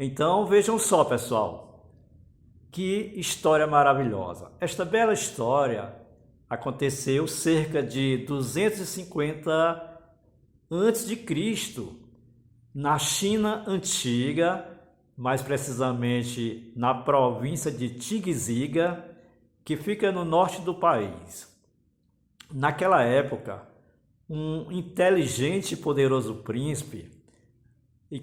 Então vejam só, pessoal, que história maravilhosa. Esta bela história aconteceu cerca de 250 antes de Cristo, na China antiga, mais precisamente na província de Tigziga, que fica no norte do país. Naquela época, um inteligente e poderoso príncipe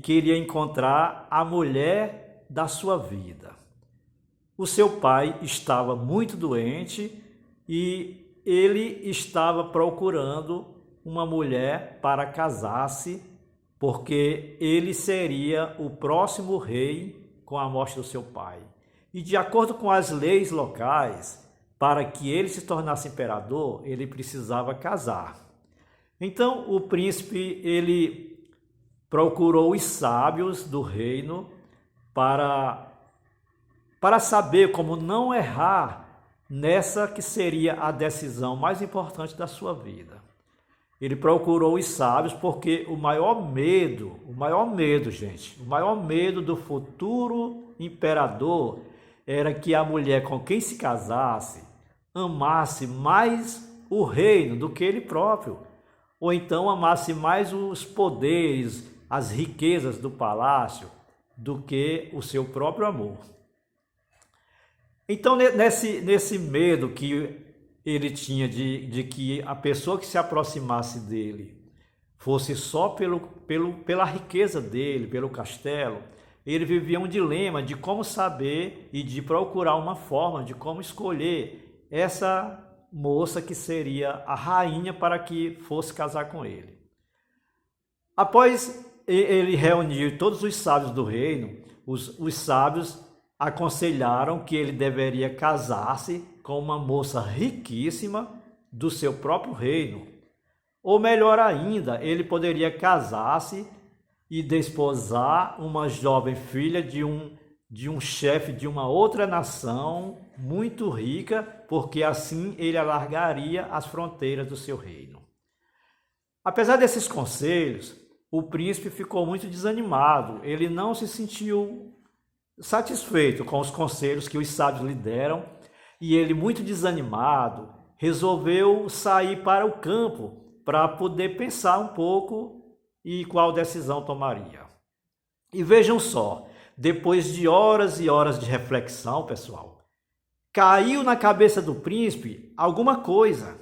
queria encontrar a mulher da sua vida. O seu pai estava muito doente e ele estava procurando uma mulher para casar-se, porque ele seria o próximo rei com a morte do seu pai. E de acordo com as leis locais, para que ele se tornasse imperador, ele precisava casar. Então o príncipe ele procurou os sábios do reino para saber como não errar nessa que seria a decisão mais importante da sua vida. Ele procurou os sábios porque o maior medo, gente, o maior medo do futuro imperador era que a mulher com quem se casasse amasse mais o reino do que ele próprio, ou então amasse mais os poderes, as riquezas do palácio do que o seu próprio amor. Então, nesse medo que ele tinha de que a pessoa que se aproximasse dele fosse só pela riqueza dele, pelo castelo, ele vivia um dilema de como saber e de procurar uma forma de como escolher essa moça que seria a rainha para que fosse casar com ele. Após ele reunir todos os sábios do reino, os sábios aconselharam que ele deveria casar-se com uma moça riquíssima do seu próprio reino. Ou melhor ainda, ele poderia casar-se e desposar uma jovem filha de um chefe de uma outra nação muito rica, porque assim ele alargaria as fronteiras do seu reino. Apesar desses conselhos, o príncipe ficou muito desanimado. Ele não se sentiu satisfeito com os conselhos que os sábios lhe deram, e ele, muito desanimado, resolveu sair para o campo para poder pensar um pouco e qual decisão tomaria. E vejam só, depois de horas e horas de reflexão, pessoal, caiu na cabeça do príncipe alguma coisa.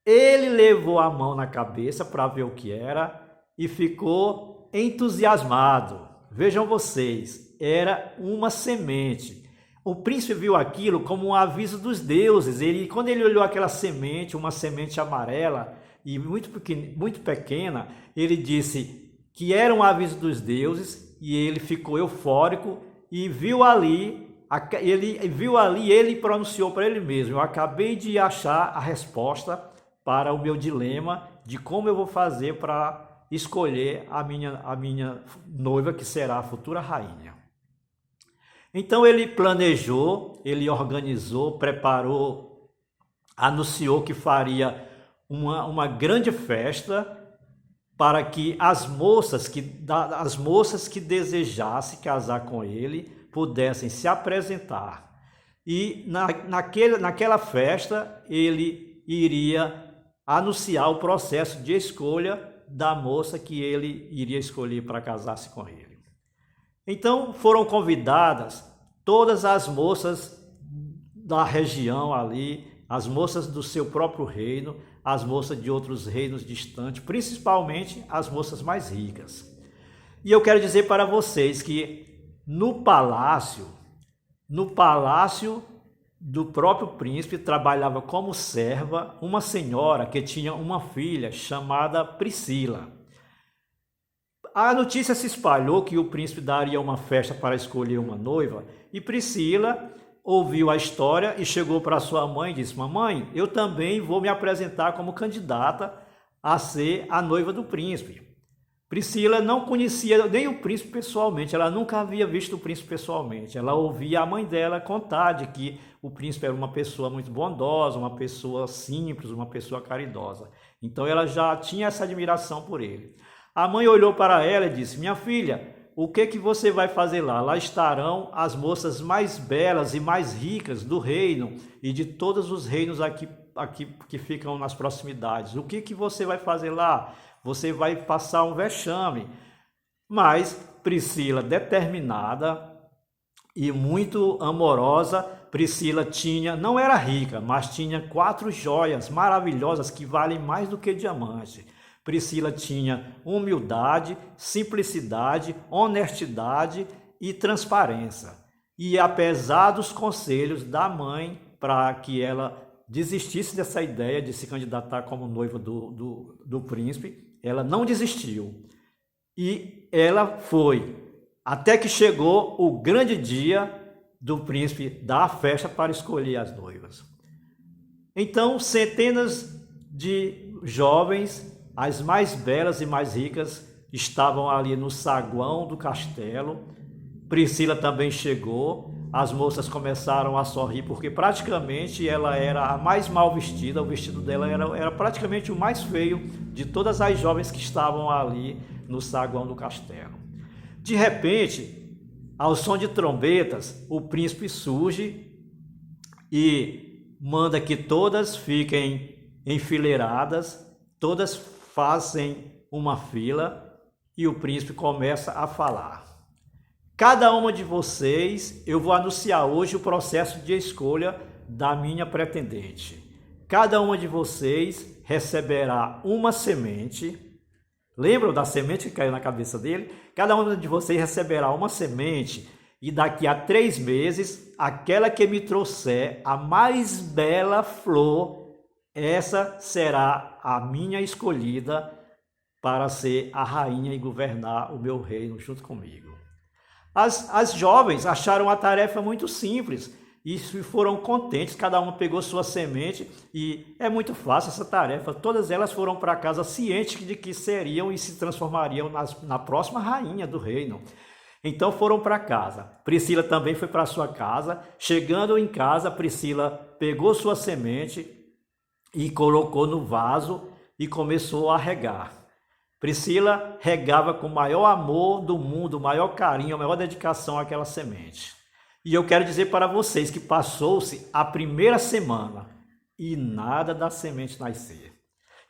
Ele levou a mão na cabeça para ver o que era e ficou entusiasmado. Vejam vocês, era uma semente. O príncipe viu aquilo como um aviso dos deuses. Quando ele olhou aquela semente, uma semente amarela e muito pequena, ele disse que era um aviso dos deuses e ele ficou eufórico e viu ali, ele pronunciou para ele mesmo: eu acabei de achar a resposta para o meu dilema de como eu vou fazer para escolher a minha noiva, que será a futura rainha. Então ele planejou, ele organizou, preparou, anunciou que faria uma grande festa para que as moças que desejassem casar com ele pudessem se apresentar. E naquela festa ele iria anunciar o processo de escolha da moça que ele iria escolher para casar-se com ele. Então foram convidadas todas as moças da região ali, as moças do seu próprio reino, as moças de outros reinos distantes, principalmente as moças mais ricas. E eu quero dizer para vocês que no palácio do próprio príncipe trabalhava como serva uma senhora que tinha uma filha chamada Priscila. A notícia se espalhou que o príncipe daria uma festa para escolher uma noiva, e Priscila ouviu a história e chegou para sua mãe e disse: mamãe, eu também vou me apresentar como candidata a ser a noiva do príncipe. Priscila não conhecia nem o príncipe pessoalmente, ela nunca havia visto o príncipe pessoalmente. Ela ouvia a mãe dela contar de que o príncipe era uma pessoa muito bondosa, uma pessoa simples, uma pessoa caridosa. Então ela já tinha essa admiração por ele. A mãe olhou para ela e disse: minha filha, o que que você vai fazer lá? Lá estarão as moças mais belas e mais ricas do reino e de todos os reinos aqui que ficam nas proximidades. O que que você vai fazer lá? Você vai passar um vexame. Mas Priscila, determinada e muito amorosa, Priscila não era rica, mas tinha 4 joias maravilhosas que valem mais do que diamante. Priscila tinha humildade, simplicidade, honestidade e transparência. E apesar dos conselhos da mãe para que ela desistisse dessa ideia de se candidatar como noiva do príncipe, ela não desistiu. E ela foi, até que chegou o grande dia do príncipe dar a festa para escolher as noivas. Então, centenas de jovens, as mais belas e mais ricas, estavam ali no saguão do castelo. Priscila também chegou. As moças começaram a sorrir, porque praticamente ela era a mais mal vestida, o vestido dela era praticamente o mais feio de todas as jovens que estavam ali no saguão do castelo. De repente, ao som de trombetas, o príncipe surge e manda que todas fiquem enfileiradas, todas fazem uma fila e o príncipe começa a falar. Cada uma de vocês, eu vou anunciar hoje o processo de escolha da minha pretendente. Cada uma de vocês receberá uma semente. Lembram da semente que caiu na cabeça dele? Cada uma de vocês receberá uma semente e daqui a 3 meses, aquela que me trouxer a mais bela flor, essa será a minha escolhida para ser a rainha e governar o meu reino junto comigo. As jovens acharam a tarefa muito simples e foram contentes, cada uma pegou sua semente e é muito fácil essa tarefa. Todas elas foram para casa cientes de que seriam e se transformariam na próxima rainha do reino. Então foram para casa. Priscila também foi para sua casa. Chegando em casa, Priscila pegou sua semente e colocou no vaso e começou a regar. Priscila regava com o maior amor do mundo, o maior carinho, a maior dedicação àquela semente. E eu quero dizer para vocês que passou-se a primeira semana e nada da semente nascer.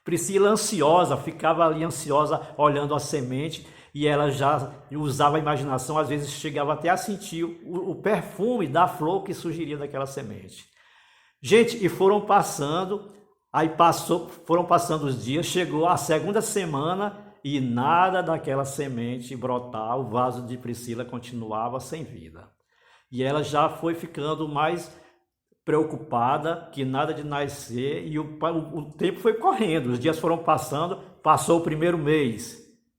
Priscila ansiosa, ficava ali ansiosa olhando a semente e ela já usava a imaginação, às vezes chegava até a sentir o perfume da flor que surgiria daquela semente. Gente, e foram passando os dias, chegou a segunda semana e nada daquela semente brotar, o vaso de Priscila continuava sem vida. E ela já foi ficando mais preocupada, que nada de nascer, e o tempo foi correndo, os dias foram passando, passou o primeiro mês,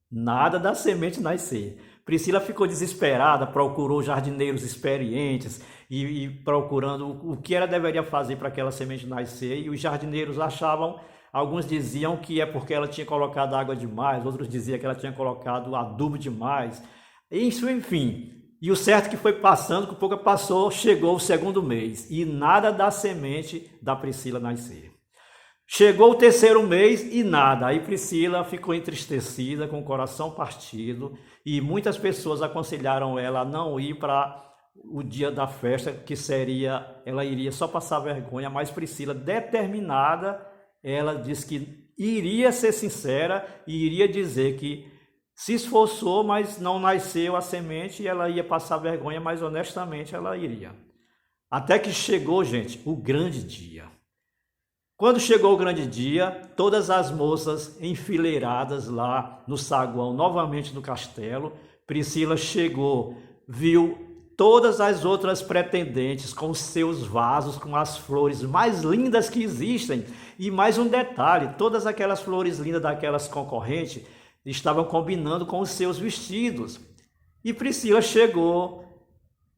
nada da semente nascer. Priscila ficou desesperada, procurou jardineiros experientes e procurando o que ela deveria fazer para aquela semente nascer, e os jardineiros achavam, alguns diziam que é porque ela tinha colocado água demais, outros diziam que ela tinha colocado adubo demais, isso, enfim. E o certo que foi passando, que pouco passou, chegou o segundo mês e nada da semente da Priscila nascer. Chegou o terceiro mês e nada. Aí Priscila ficou entristecida, com o coração partido, e muitas pessoas aconselharam ela a não ir para o dia da festa, que seria, ela iria só passar vergonha, mas Priscila, determinada, ela disse que iria ser sincera e iria dizer que se esforçou, mas não nasceu a semente e ela ia passar vergonha, mas honestamente ela iria. Até que chegou, gente, o grande dia. Quando chegou o grande dia, todas as moças enfileiradas lá no saguão, novamente no castelo, Priscila chegou, viu todas as outras pretendentes com seus vasos, com as flores mais lindas que existem. E mais um detalhe, todas aquelas flores lindas daquelas concorrentes estavam combinando com os seus vestidos. E Priscila chegou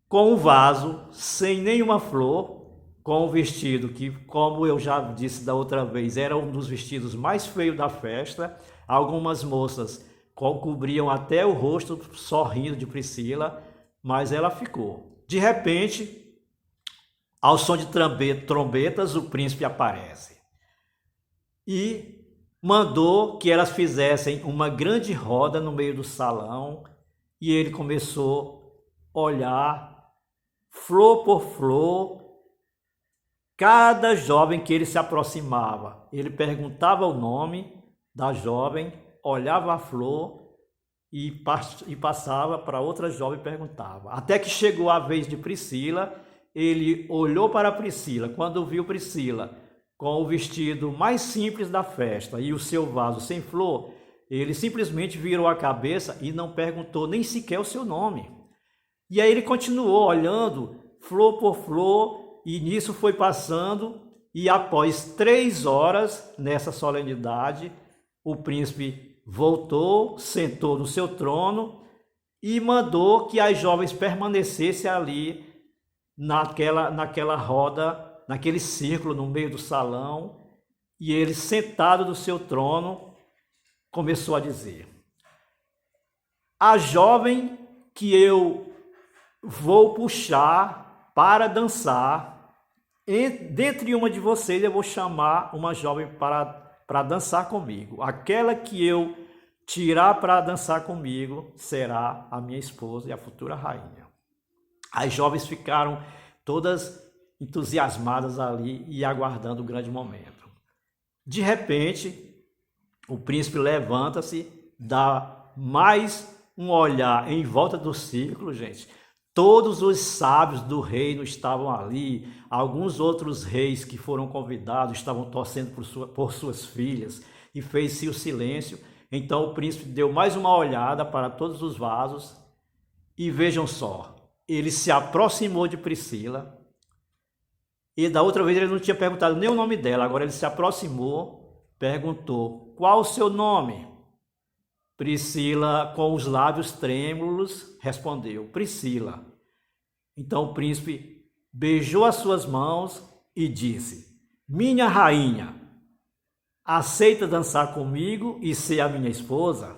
com um vaso sem nenhuma flor, com o vestido que, como eu já disse da outra vez, era um dos vestidos mais feios da festa. Algumas moças cobriam até o rosto sorrindo de Priscila, mas ela ficou. De repente, ao som de trombetas, o príncipe aparece e mandou que elas fizessem uma grande roda no meio do salão e ele começou a olhar flor por flor, cada jovem que ele se aproximava. Ele perguntava o nome da jovem, olhava a flor e passava para outra jovem e perguntava. Até que chegou a vez de Priscila, ele olhou para Priscila. Quando viu Priscila com o vestido mais simples da festa e o seu vaso sem flor, ele simplesmente virou a cabeça e não perguntou nem sequer o seu nome. E aí ele continuou olhando flor por flor, e nisso foi passando, e após 3 horas nessa solenidade, o príncipe voltou, sentou no seu trono e mandou que as jovens permanecessem ali naquela roda, naquele círculo no meio do salão, e ele, sentado no seu trono, começou a dizer: a jovem que eu vou puxar para dançar, dentre uma de vocês eu vou chamar uma jovem para dançar comigo. Aquela que eu tirar para dançar comigo será a minha esposa e a futura rainha. As jovens ficaram todas entusiasmadas ali e aguardando o grande momento. De repente, o príncipe levanta-se, dá mais um olhar em volta do círculo, gente. Todos os sábios do reino estavam ali, alguns outros reis que foram convidados estavam torcendo por suas filhas, e fez-se o silêncio. Então o príncipe deu mais uma olhada para todos os vasos, e vejam só, ele se aproximou de Priscila, e da outra vez ele não tinha perguntado nem o nome dela, agora ele se aproximou, perguntou: qual o seu nome? Priscila, com os lábios trêmulos, respondeu: Priscila. Então o príncipe beijou as suas mãos e disse: minha rainha, aceita dançar comigo e ser a minha esposa?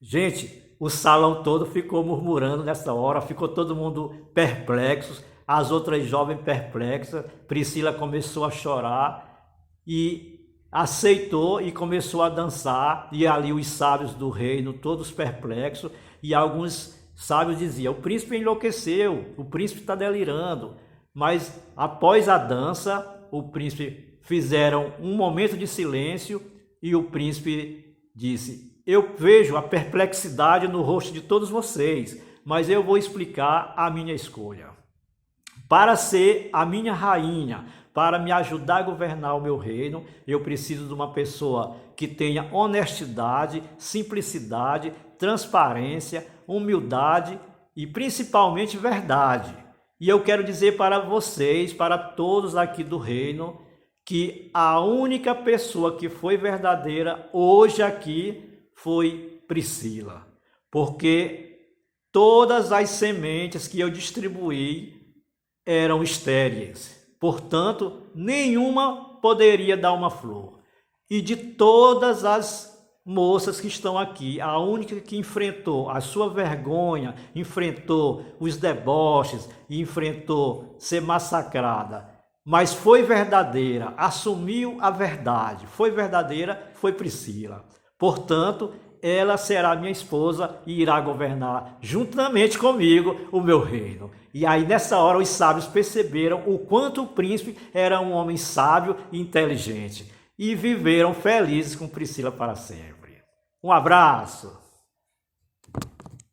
Gente, o salão todo ficou murmurando nessa hora, ficou todo mundo perplexo, as outras jovens perplexas. Priscila começou a chorar e aceitou e começou a dançar, e ali os sábios do reino, todos perplexos, e alguns sábios diziam: o príncipe enlouqueceu, o príncipe está delirando. Mas após a dança, o príncipe fizeram um momento de silêncio, e o príncipe disse: eu vejo a perplexidade no rosto de todos vocês, mas eu vou explicar a minha escolha. Para ser a minha rainha, para me ajudar a governar o meu reino, eu preciso de uma pessoa que tenha honestidade, simplicidade, transparência, humildade e principalmente verdade. E eu quero dizer para vocês, para todos aqui do reino, que a única pessoa que foi verdadeira hoje aqui foi Priscila. Porque todas as sementes que eu distribuí eram estéreis. Portanto, nenhuma poderia dar uma flor. E de todas as moças que estão aqui, a única que enfrentou a sua vergonha, enfrentou os deboches, enfrentou ser massacrada, mas foi verdadeira, assumiu a verdade, foi verdadeira, foi Priscila. Portanto, ela será minha esposa e irá governar juntamente comigo o meu reino. E aí nessa hora os sábios perceberam o quanto o príncipe era um homem sábio e inteligente, e viveram felizes com Priscila para sempre. Um abraço!